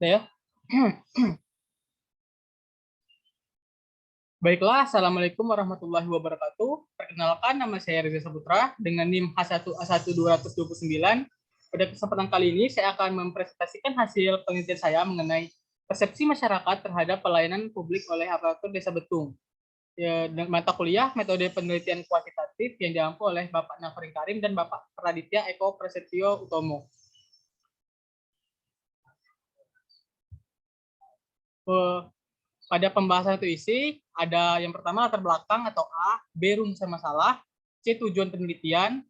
Ya. Baiklah, Assalamualaikum warahmatullahi wabarakatuh. Perkenalkan, nama saya Reza Saputra dengan NIM H1A1229. Pada kesempatan kali ini, saya akan mempresentasikan hasil penelitian saya mengenai persepsi masyarakat terhadap pelayanan publik oleh aparatur Desa Betung. Dan mata kuliah metode penelitian kuantitatif yang diampu oleh Bapak Nafrin Karim dan Bapak Praditya Eko Prasetyo Utomo. Pada pembahasan itu isi, ada yang pertama latar belakang atau A, B rumusan masalah, C tujuan penelitian,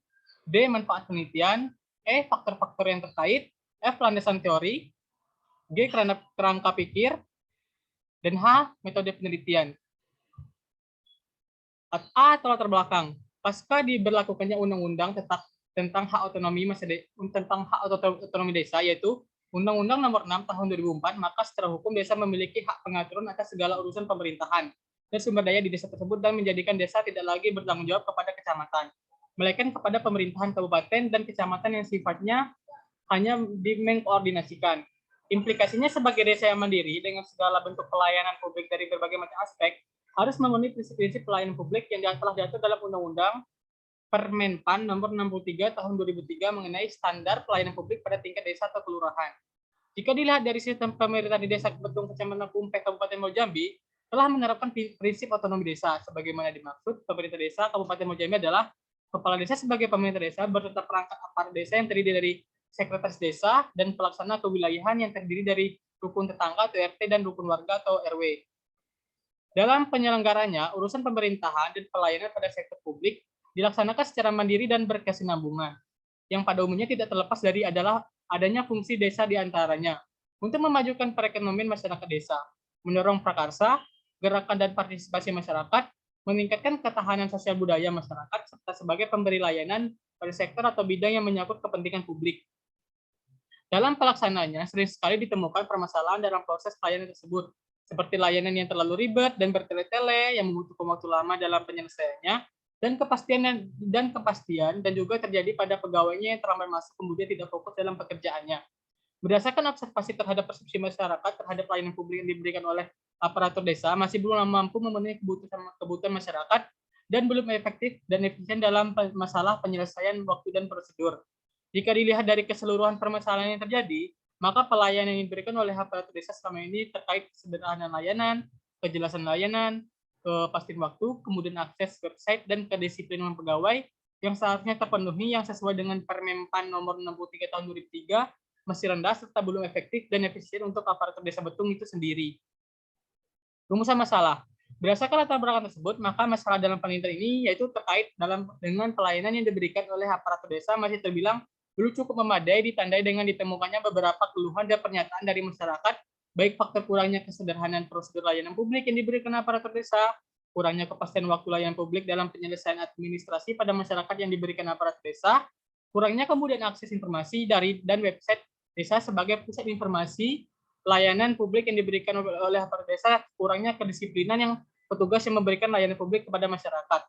D manfaat penelitian, E faktor-faktor yang terkait, F landasan teori, G kerangka pikir, dan H metode penelitian. A atau latar belakang. Pasca diberlakukannya undang-undang tentang hak otonomi desa, yaitu Undang-Undang Nomor 6 Tahun 2004, maka secara hukum desa memiliki hak pengaturan atas segala urusan pemerintahan dan sumber daya di desa tersebut dan menjadikan desa tidak lagi bertanggung jawab kepada kecamatan, melainkan kepada pemerintahan kabupaten dan kecamatan yang sifatnya hanya mengkoordinasikan. Implikasinya sebagai desa yang mandiri dengan segala bentuk pelayanan publik dari berbagai macam aspek harus memenuhi prinsip-prinsip pelayanan publik yang telah diatur dalam Undang-Undang Permenpan Nomor 63 Tahun 2003 mengenai standar pelayanan publik pada tingkat desa atau kelurahan. Jika dilihat dari sistem pemerintahan di Desa Betung, Kecamatan Kumpe, Kabupaten Jambi, telah menerapkan prinsip otonomi desa. Sebagaimana dimaksud, pemerintah desa Kabupaten Jambi adalah kepala desa sebagai pemerintah desa berserta perangkat aparat desa yang terdiri dari sekretaris desa dan pelaksana kewilayahan yang terdiri dari rukun tetangga atau RT dan rukun warga atau RW. Dalam penyelenggaranya, urusan pemerintahan dan pelayanan pada sektor publik dilaksanakan secara mandiri dan berkesinambungan, yang pada umumnya tidak terlepas dari adalah adanya fungsi desa di antaranya untuk memajukan perekonomian masyarakat desa, mendorong prakarsa, gerakan dan partisipasi masyarakat, meningkatkan ketahanan sosial budaya masyarakat, serta sebagai pemberi layanan pada sektor atau bidang yang menyangkut kepentingan publik. Dalam pelaksananya, sering sekali ditemukan permasalahan dalam proses pelayanan tersebut, seperti layanan yang terlalu ribet dan bertele-tele yang membutuhkan waktu lama dalam penyelesaiannya, dan kepastian dan juga terjadi pada pegawainya yang terlambat masuk kemudian tidak fokus dalam pekerjaannya. Berdasarkan observasi terhadap persepsi masyarakat terhadap pelayanan publik yang diberikan oleh aparatur desa masih belum mampu memenuhi kebutuhan masyarakat dan belum efektif dan efisien dalam masalah penyelesaian waktu dan prosedur. Jika dilihat dari keseluruhan permasalahan yang terjadi, maka pelayanan yang diberikan oleh aparatur desa selama ini terkait kesederhanaan layanan, kejelasan layanan, kepastian waktu, kemudian akses website dan kedisiplinan pegawai yang seharusnya terpenuhi yang sesuai dengan Permenpan Nomor 63 Tahun 2003 masih rendah serta belum efektif dan efisien untuk aparatur desa Betung itu sendiri. Rumusan masalah. Berdasarkan latar belakang tersebut, maka masalah dalam penelitian ini yaitu terkait dengan pelayanan yang diberikan oleh aparatur desa masih terbilang belum cukup memadai, ditandai dengan ditemukannya beberapa keluhan dan pernyataan dari masyarakat, baik faktor kurangnya kesederhanaan prosedur layanan publik yang diberikan aparatur desa, kurangnya kepastian waktu layanan publik dalam penyelesaian administrasi pada masyarakat yang diberikan aparatur desa, kurangnya kemudian akses informasi dari dan website desa sebagai pusat informasi layanan publik yang diberikan oleh aparatur desa, kurangnya kedisiplinan yang petugas yang memberikan layanan publik kepada masyarakat.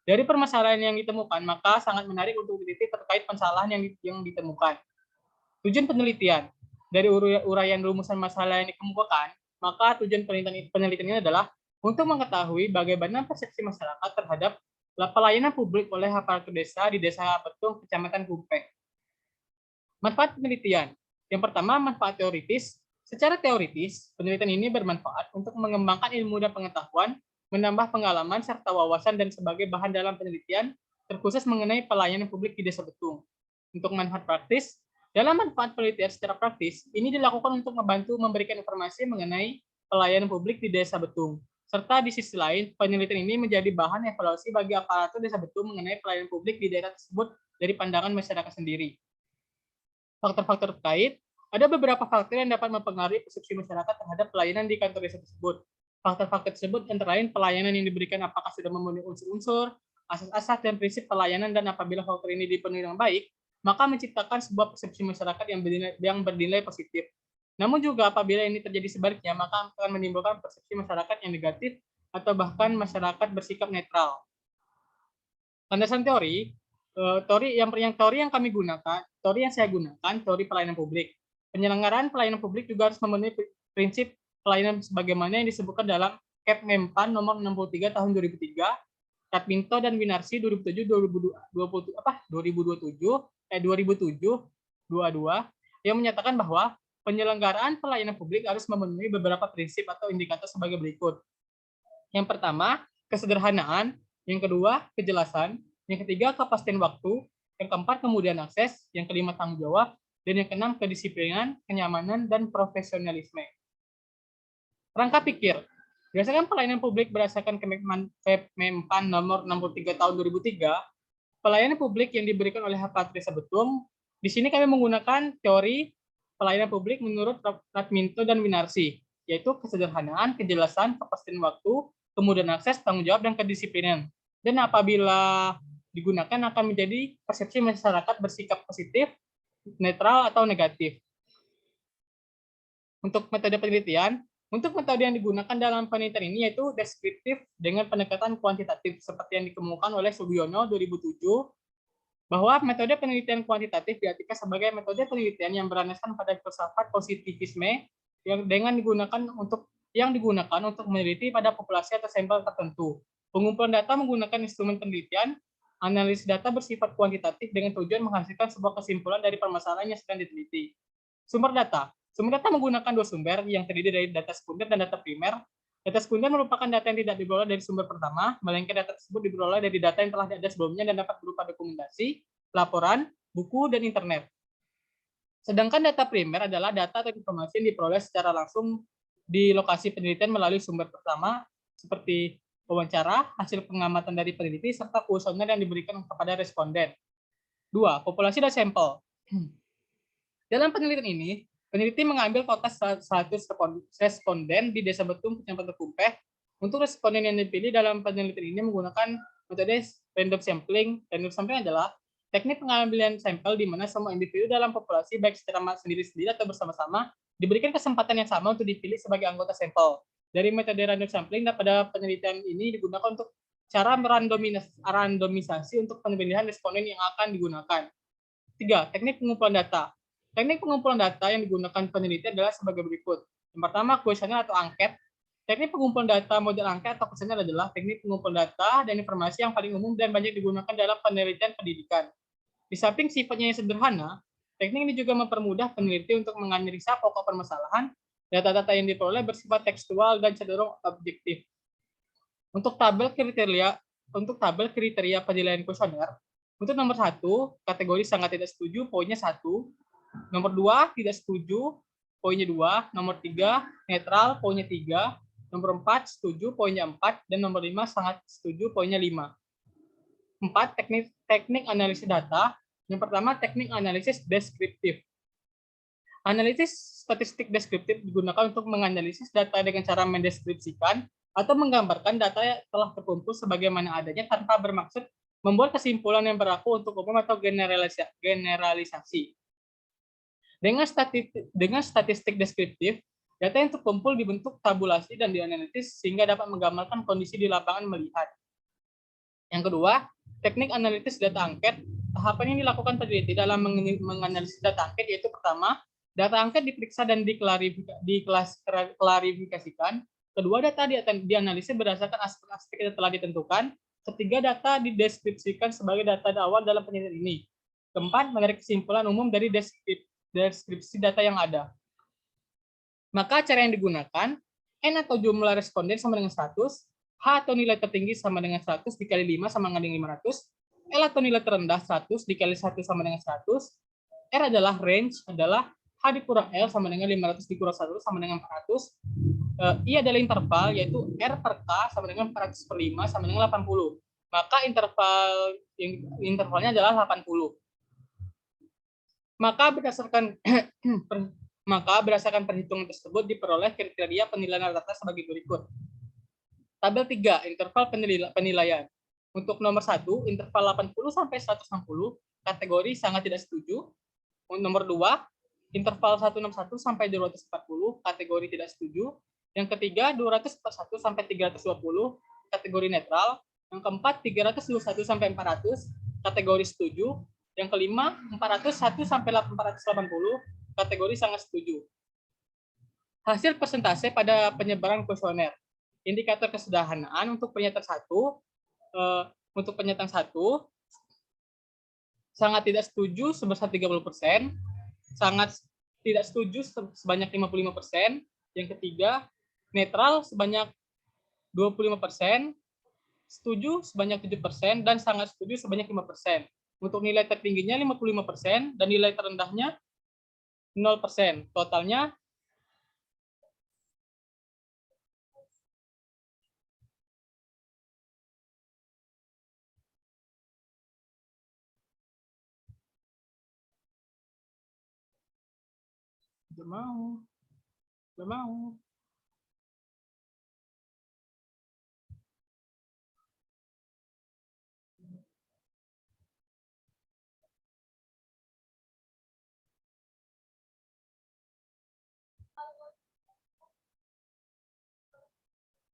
Dari permasalahan yang ditemukan, maka sangat menarik untuk diteliti terkait kesalahan yang ditemukan. Tujuan penelitian. Dari uraian rumusan masalah yang dikemukakan, maka tujuan penelitian ini adalah untuk mengetahui bagaimana persepsi masyarakat terhadap pelayanan publik oleh aparatur desa di Desa Betung, Kecamatan Kumpe. Manfaat penelitian. Yang pertama, manfaat teoritis. Secara teoritis, penelitian ini bermanfaat untuk mengembangkan ilmu dan pengetahuan, menambah pengalaman serta wawasan dan sebagai bahan dalam penelitian terkhusus mengenai pelayanan publik di Desa Betung. Untuk manfaat praktis, dalam manfaat penelitian secara praktis, ini dilakukan untuk membantu memberikan informasi mengenai pelayanan publik di Desa Betung. Serta di sisi lain, penelitian ini menjadi bahan evaluasi bagi aparatur Desa Betung mengenai pelayanan publik di daerah tersebut dari pandangan masyarakat sendiri. Faktor-faktor terkait, ada beberapa faktor yang dapat mempengaruhi persepsi masyarakat terhadap pelayanan di kantor desa tersebut. Faktor-faktor tersebut antara lain pelayanan yang diberikan apakah sudah memenuhi unsur-unsur, asas-asas dan prinsip pelayanan, dan apabila faktor ini dipenuhi dengan baik, maka menciptakan sebuah persepsi masyarakat yang bernilai positif. Namun juga apabila ini terjadi sebaliknya, maka akan menimbulkan persepsi masyarakat yang negatif atau bahkan masyarakat bersikap netral. Landasan teori yang saya gunakan, teori pelayanan publik. Penyelenggaraan pelayanan publik juga harus memenuhi prinsip pelayanan sebagaimana yang disebutkan dalam Kep Mempan nomor 63 tahun 2003, Katminto dan Winarsi 2007 yang menyatakan bahwa penyelenggaraan pelayanan publik harus memenuhi beberapa prinsip atau indikator sebagai berikut. Yang pertama, kesederhanaan. Yang kedua, kejelasan. Yang ketiga, kepastian waktu. Yang keempat, kemudian akses. Yang kelima, tanggung jawab. Dan yang keenam, kedisiplinan, kenyamanan, dan profesionalisme. Rangka pikir. Berdasarkan pelayanan publik berdasarkan Kemenpan nomor 63 tahun 2003, pelayanan publik yang diberikan oleh Patria Betung, di sini kami menggunakan teori pelayanan publik menurut Ratminto dan Winarsi, yaitu kesederhanaan, kejelasan, kepastian waktu, kemudian akses, tanggung jawab, dan kedisiplinan. Dan apabila digunakan akan menjadi persepsi masyarakat bersikap positif, netral, atau negatif. Untuk metode penelitian, untuk metode yang digunakan dalam penelitian ini yaitu deskriptif dengan pendekatan kuantitatif, seperti yang dikemukakan oleh Subiono 2007, bahwa metode penelitian kuantitatif diartikan sebagai metode penelitian yang berlandaskan pada filsafat positivisme yang digunakan untuk meneliti pada populasi atau sampel tertentu. Pengumpulan data menggunakan instrumen penelitian, analisis data bersifat kuantitatif dengan tujuan menghasilkan sebuah kesimpulan dari permasalahan yang sedang diteliti. Sumber data menggunakan dua sumber yang terdiri dari data sekunder dan data primer. Data sekunder merupakan data yang tidak diperoleh dari sumber pertama, melainkan data tersebut diperoleh dari data yang telah ada sebelumnya dan dapat berupa dokumentasi, laporan, buku, dan internet. Sedangkan data primer adalah data atau informasi yang diperoleh secara langsung di lokasi penelitian melalui sumber pertama, seperti wawancara, hasil pengamatan dari peneliti, serta kuesioner yang diberikan kepada responden. 2. Populasi dan sampel. Dalam penelitian ini, peneliti mengambil total 100 responden di Desa Betung, Kecamatan Kumpeh. Untuk responden yang dipilih dalam penelitian ini menggunakan metode random sampling. Random sampling adalah teknik pengambilan sampel di mana semua individu dalam populasi, baik secara sendiri-sendiri atau bersama-sama, diberikan kesempatan yang sama untuk dipilih sebagai anggota sampel. Dari metode random sampling pada penelitian ini digunakan untuk cara randomisasi untuk pemilihan responden yang akan digunakan. 3. Teknik pengumpulan data. Teknik pengumpulan data yang digunakan peneliti adalah sebagai berikut. Yang pertama, kuesioner atau angket. Teknik pengumpulan data model angket atau kuesioner adalah teknik pengumpulan data dan informasi yang paling umum dan banyak digunakan dalam penelitian pendidikan. Di samping sifatnya yang sederhana, teknik ini juga mempermudah peneliti untuk menganalisa pokok permasalahan. Data-data yang diperoleh bersifat tekstual dan cenderung objektif. Untuk tabel kriteria penilaian kuesioner, untuk nomor 1, kategori sangat tidak setuju, poinnya 1. Nomor 2, tidak setuju, poinnya 2. Nomor 3, netral, poinnya 3. Nomor 4, setuju, poinnya 4. Dan nomor 5, sangat setuju, poinnya 5. 4. Teknik analisis data. Yang pertama, teknik analisis deskriptif. Analisis statistik deskriptif digunakan untuk menganalisis data dengan cara mendeskripsikan atau menggambarkan data yang telah terkumpul sebagaimana adanya tanpa bermaksud membuat kesimpulan yang berlaku untuk umum atau generalisasi. Dengan statistik deskriptif, data yang terkumpul dibentuk tabulasi dan dianalisis sehingga dapat menggambarkan kondisi di lapangan melihat. Yang kedua, teknik analisis data angket. Tahapan yang dilakukan peneliti dalam menganalisis data angket yaitu pertama, data angket diperiksa dan diklarifikasikan. Kedua, data dianalisis berdasarkan aspek-aspek yang telah ditentukan. Ketiga, data dideskripsikan sebagai data awal dalam penelitian ini. Keempat, menarik kesimpulan umum dari deskripsi data yang ada. Maka cara yang digunakan, N atau jumlah responden sama dengan 100, H atau nilai tertinggi sama dengan 100 dikali 5 sama dengan 500, L atau nilai terendah 100 dikali 1 sama dengan 100, R adalah range, adalah H dikurang L sama dengan 500 dikurang 1 sama dengan 400, I adalah interval, yaitu R per K sama dengan 400 per 5 sama dengan 80. Maka intervalnya adalah 80. Maka berdasarkan perhitungan tersebut diperoleh kriteria penilaian rata-rata sebagai berikut. Tabel 3, interval penilaian. Untuk nomor 1, interval 80 sampai 160, kategori sangat tidak setuju. Nomor 2, interval 161 sampai 240, kategori tidak setuju. Yang ketiga, 241 sampai 320, kategori netral. Yang keempat, 321 sampai 400, kategori setuju. Yang kelima, 401 sampai 480, kategori sangat setuju. Hasil persentase pada penyebaran kuesioner. Indikator kesederhanaan untuk pernyataan 1 sangat tidak setuju sebesar 30%, sangat tidak setuju sebanyak 55%, yang ketiga netral sebanyak 25%, setuju sebanyak 7%, dan sangat setuju sebanyak 5%. Untuk nilai tertingginya 55% dan nilai terendahnya 0%. Totalnya Gak mau.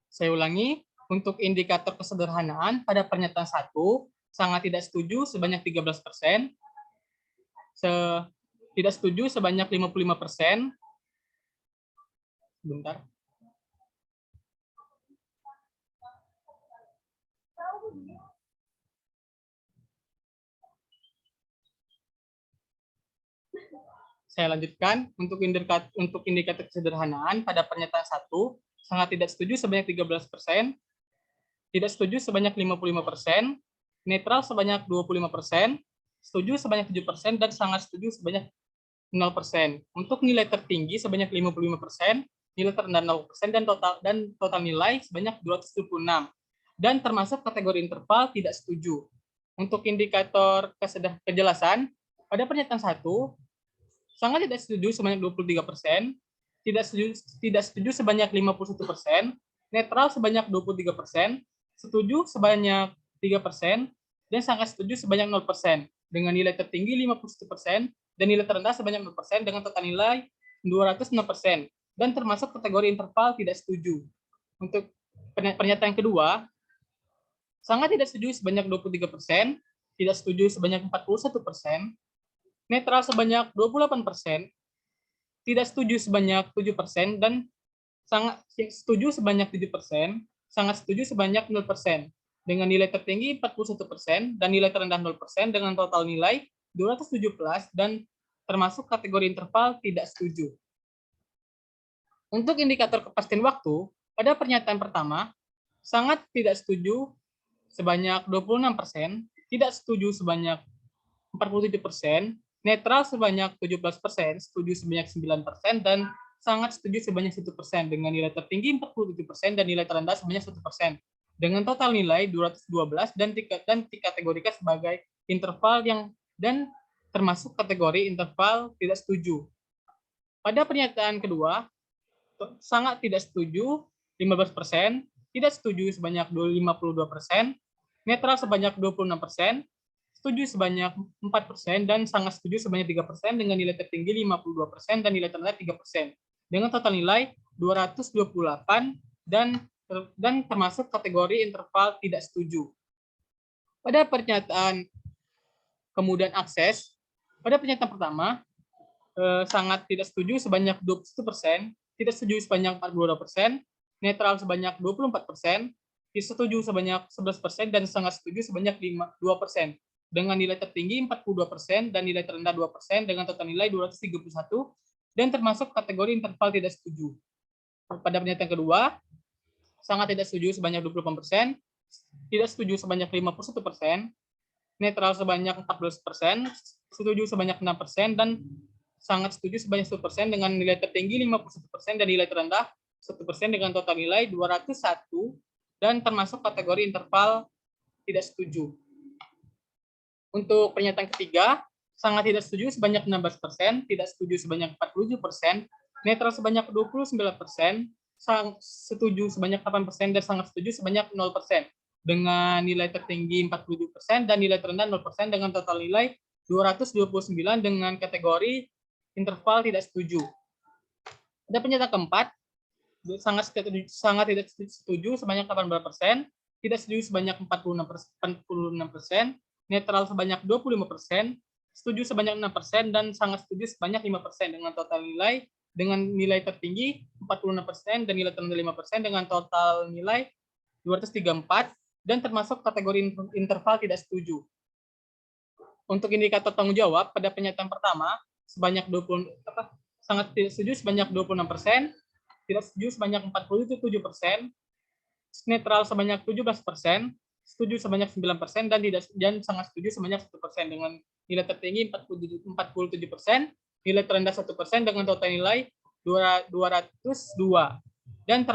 Saya ulangi, untuk indikator kesederhanaan pada pernyataan 1 sangat tidak setuju sebanyak 13%, tidak setuju sebanyak 55%. Bentar. Saya lanjutkan, untuk indikator kesederhanaan pada pernyataan 1 sangat tidak setuju sebanyak 13%, tidak setuju sebanyak 55%, netral sebanyak 25%, setuju sebanyak 7%, dan sangat setuju sebanyak 0%. Untuk nilai tertinggi sebanyak 55%, nilai terendah 0%, dan total nilai sebanyak 276. Dan termasuk kategori interval tidak setuju. Untuk indikator kejelasan, pada pernyataan 1 sangat tidak setuju sebanyak 23%, tidak setuju sebanyak 51%, netral sebanyak 23%, setuju sebanyak 3%, dan sangat setuju sebanyak 0%, dengan nilai tertinggi 51% dan nilai terendah sebanyak 0%, dengan total nilai 206%, dan termasuk kategori interval tidak setuju. Untuk pernyataan kedua, sangat tidak setuju sebanyak 23%, tidak setuju sebanyak 41%, netral sebanyak 28%, tidak setuju sebanyak 7%, dan sangat setuju sebanyak 7%, sangat setuju sebanyak 0%, dengan nilai tertinggi 41% dan nilai terendah 0%, dengan total nilai 217, dan termasuk kategori interval tidak setuju. Untuk indikator kepastian waktu, pada pernyataan pertama, sangat tidak setuju sebanyak 26%, tidak setuju sebanyak 47%, netral sebanyak 17%, setuju sebanyak 9%, dan sangat setuju sebanyak 1% dengan nilai tertinggi 47% dan nilai terendah sebanyak 1%. Dengan total nilai 212 dan dikategorikan sebagai interval dan termasuk kategori interval tidak setuju. Pada pernyataan kedua, sangat tidak setuju 15%, tidak setuju sebanyak 52%, netral sebanyak 26%, setuju sebanyak 4%, dan sangat setuju sebanyak 3% dengan nilai tertinggi 52% dan nilai terendah 3%. Dengan total nilai 228 dan termasuk kategori interval tidak setuju. Pada pernyataan kemudian akses, pada pernyataan pertama sangat tidak setuju sebanyak 21%, tidak setuju sebanyak 42%, netral sebanyak 24%, setuju sebanyak 11%, dan sangat setuju sebanyak 2%. Dengan nilai tertinggi 42% dan nilai terendah 2%, dengan total nilai 231, dan termasuk kategori interval tidak setuju. Pada pernyataan kedua, sangat tidak setuju sebanyak 28%, tidak setuju sebanyak 51%, netral sebanyak 14%, setuju sebanyak 6%, dan sangat setuju sebanyak 1% dengan nilai tertinggi 51% dan nilai terendah 1% dengan total nilai 201, dan termasuk kategori interval tidak setuju. Untuk pernyataan ketiga, sangat tidak setuju sebanyak 16%, tidak setuju sebanyak 47%, netral sebanyak 29%, setuju sebanyak 8%, dan sangat setuju sebanyak 0%. Dengan nilai tertinggi 47% dan nilai terendah 0% dengan total nilai 229 dengan kategori interval tidak setuju. Ada pernyataan keempat, sangat tidak setuju sebanyak 18%, tidak setuju sebanyak 46%, netral sebanyak 25%, setuju sebanyak 6%, dan sangat setuju sebanyak 5%, dengan total nilai tertinggi 46% dan nilai terendah 5%, dengan total nilai 234, dan termasuk kategori interval tidak setuju. Untuk indikator tanggung jawab, pada pernyataan pertama sebanyak sangat tidak setuju sebanyak 26%, tidak setuju sebanyak 47%, netral sebanyak 17%, setuju sebanyak 9%, dan sangat setuju sebanyak 1%, dengan nilai tertinggi 47%, nilai terendah 1%, dengan total nilai 202, dan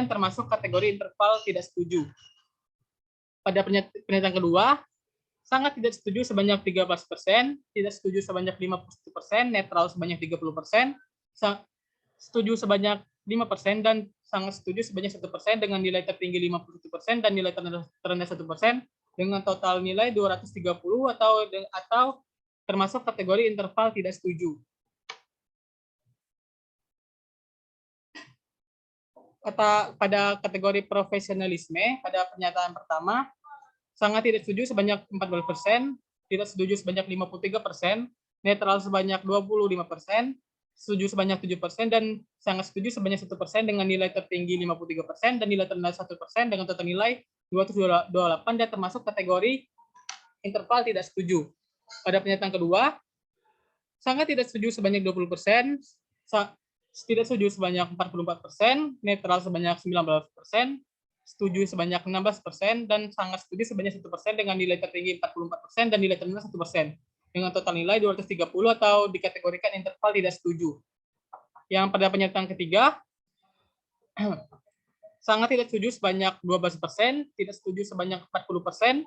termasuk kategori interval tidak setuju. Pada pernyataan kedua, sangat tidak setuju sebanyak 13%, tidak setuju sebanyak 51%, netral sebanyak 30%, setuju sebanyak 5%, dan sangat setuju sebanyak 1%, dengan nilai tertinggi 51% dan nilai terendah 1%, dengan total nilai 230, atau termasuk kategori interval tidak setuju. Pada kategori profesionalisme, pada pernyataan pertama, sangat tidak setuju sebanyak 14%, tidak setuju sebanyak 53%, netral sebanyak 25%, setuju sebanyak 7%, dan sangat setuju sebanyak 1%, dengan nilai tertinggi 53% dan nilai terendah 1%, dengan total nilai 228, dan termasuk kategori interval tidak setuju. Pada pernyataan kedua, sangat tidak setuju sebanyak 20%, tidak setuju sebanyak 44%, netral sebanyak 19%, setuju sebanyak 16%, dan sangat setuju sebanyak 1%, dengan nilai tertinggi 44% dan nilai terendah 1%, dengan total nilai 230, atau dikategorikan interval tidak setuju. Yang pada pernyataan ketiga, sangat tidak setuju sebanyak 12%, tidak setuju sebanyak 40%,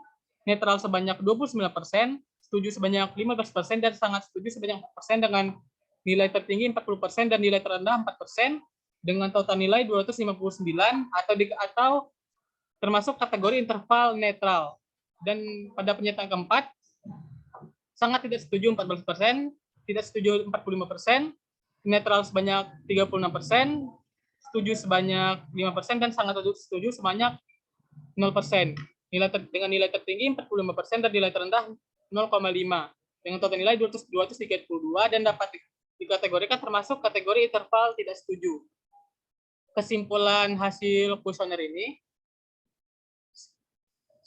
netral sebanyak 29%, setuju sebanyak 15%, dan sangat setuju sebanyak 4%, dengan nilai tertinggi 40% dan nilai terendah 4%, dengan total nilai 259, atau termasuk kategori interval netral. Dan pada pernyataan keempat, sangat tidak setuju 14%, tidak setuju 45%, netral sebanyak 36%, setuju sebanyak 5%, dan sangat setuju sebanyak 0%. Dengan nilai tertinggi 45% dan nilai terendah 0,5, dengan total nilai 232, dan dapat dikategorikan termasuk kategori interval tidak setuju. Kesimpulan hasil kuesioner ini,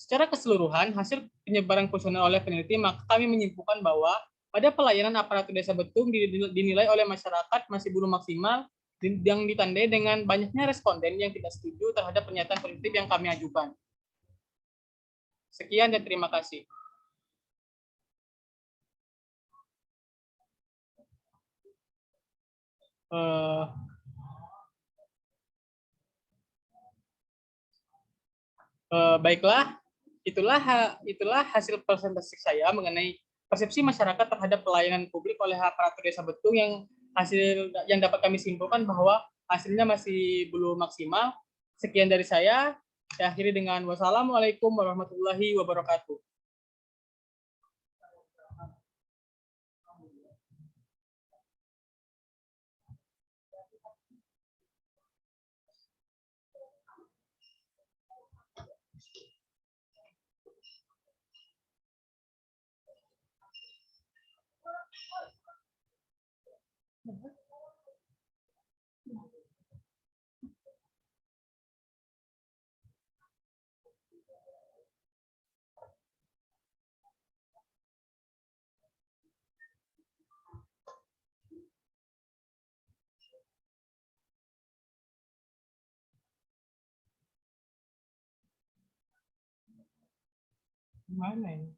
secara keseluruhan hasil penyebaran kuesioner oleh peneliti, maka kami menyimpulkan bahwa pada pelayanan aparatur desa Betung dinilai oleh masyarakat masih belum maksimal, yang ditandai dengan banyaknya responden yang tidak setuju terhadap pernyataan peneliti yang kami ajukan. Sekian dan terima kasih. Baiklah, itulah hasil presentasi saya mengenai persepsi masyarakat terhadap pelayanan publik oleh aparatur desa Betung, yang dapat kami simpulkan bahwa hasilnya masih belum maksimal. Sekian dari saya akhiri dengan wassalamualaikum warahmatullahi wabarakatuh. Mana ini?